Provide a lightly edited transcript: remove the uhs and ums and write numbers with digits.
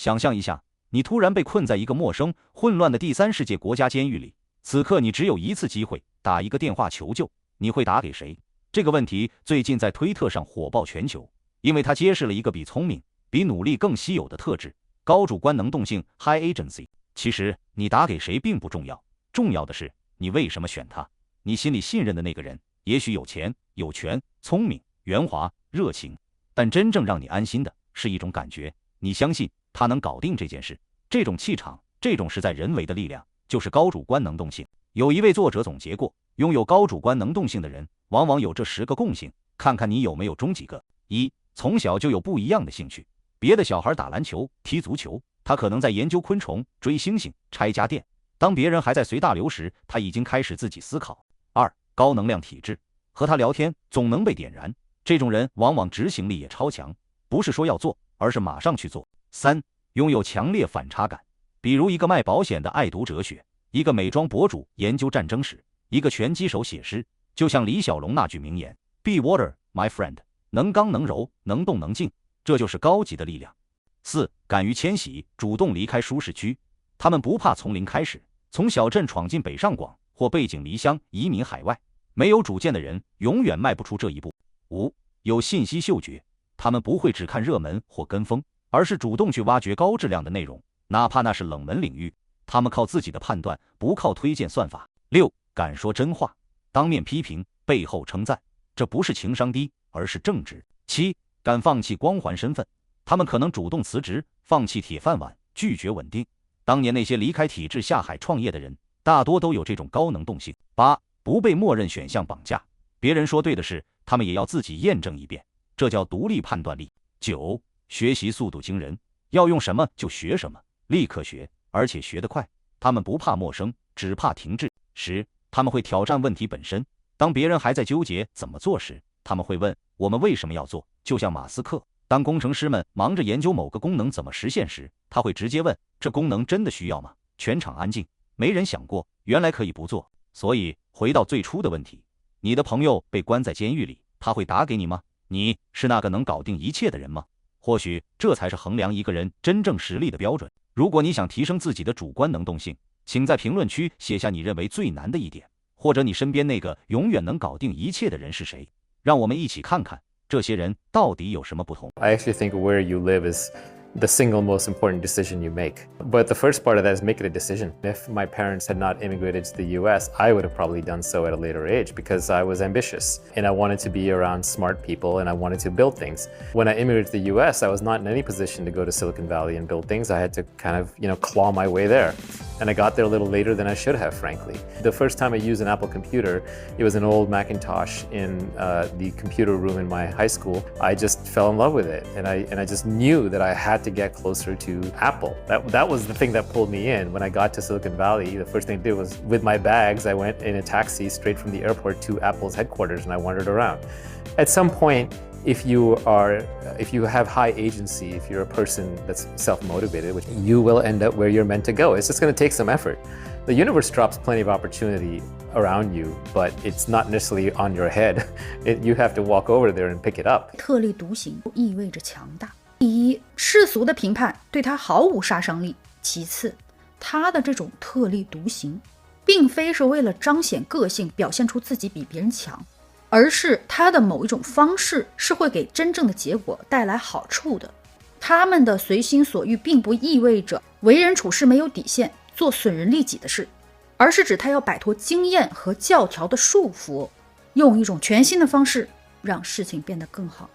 想象一下，你突然被困在一个陌生、混乱的第三世界国家监狱里，此刻你只有一次机会，打一个电话求救，你会打给谁？这个问题最近在推特上火爆全球，因为它揭示了一个比聪明、比努力更稀有的特质——高主观能动性 （High Agency）。其实你打给谁并不重要，重要的是你为什么选他。你心里信任的那个人，也许有钱、有权、聪明、圆滑、热情，但真正让你安心的是一种感觉，你相信他能搞定这件事。这种气场，这种实在人为的力量，就是高主观能动性。有一位作者总结过，拥有高主观能动性的人往往有这10个共性，看看你有没有中几个。一，从小就有不一样的兴趣。别的小孩打篮球、踢足球，他可能在研究昆虫、追星星、拆家电。当别人还在随大流时，他已经开始自己思考。二，高能量体质。和他聊天总能被点燃，这种人往往执行力也超强，不是说要做，而是马上去做。三，拥有强烈反差感。比如一个卖保险的爱读哲学，一个美妆博主研究战争史，一个拳击手写诗。就像李小龙那句名言 Be water, my friend， 能刚能柔，能动能静，这就是高级的力量。四，敢于迁徙，主动离开舒适区。他们不怕从零开始，从小镇闯进北上广，或背井离乡移民海外。没有主见的人永远迈不出这一步。五，有信息嗅觉。他们不会只看热门或跟风，而是主动去挖掘高质量的内容，哪怕那是冷门领域。他们靠自己的判断，不靠推荐算法。六，敢说真话。当面批评，背后称赞，这不是情商低，而是正直。七，敢放弃光环身份。他们可能主动辞职，放弃铁饭碗，拒绝稳定。当年那些离开体制下海创业的人，大多都有这种高能动性。八，不被默认选项绑架。别人说对的事，他们也要自己验证一遍，这叫独立判断力。九，学习速度惊人。要用什么就学什么，立刻学，而且学得快。他们不怕陌生，只怕停滞。十，他们会挑战问题本身。当别人还在纠结怎么做时，他们会问我们为什么要做。就像马斯克，当工程师们忙着研究某个功能怎么实现时，他会直接问这功能真的需要吗？全场安静，没人想过原来可以不做。所以回到最初的问题，你的朋友被关在监狱里，他会打给你吗？你是那个能搞定一切的人吗？或许这才是衡量一个人真正实力的标准。如果你想提升自己的主观能动性，请在评论区写下你认为最难的一点，或者你身边那个永远能搞定一切的人是谁。让我们一起看看这些人到底有什么不同。 I actually think where you live is the single most important decision you make. But the first part of that is make it a decision. If my parents had not immigrated to the US, I would have probably done so at a later age because I was ambitious and I wanted to be around smart people and I wanted to build things. When I immigrated to the US, I was not in any position to go to Silicon Valley and build things. I had to kind of, claw my way there. And I got there a little later than I should have, frankly. The first time I used an Apple computer, it was an old Macintosh in the computer room in my high school. I just fell in love with it, and I just knew that I had to get closer to Apple. That was the thing that pulled me in. When I got to Silicon Valley, the first thing I did was, with my bags, I went in a taxi straight from the airport to Apple's headquarters, and I wandered around. At some point, if you have high agency, if you're a person that's self-motivated, which you will end up where you're meant to go. It's just going to take some effort. The universe drops plenty of opportunity around you, but it's not necessarily on your head. You have to walk over there and pick it up. 特立独行意味着强大。第一，世俗的评判对他毫无杀伤力。其次，他的这种特立独行，并非是为了彰显个性，表现出自己比别人强。而是他的某一种方式是会给真正的结果带来好处的。他们的随心所欲并不意味着为人处事没有底线，做损人利己的事，而是指他要摆脱经验和教条的束缚，用一种全新的方式让事情变得更好。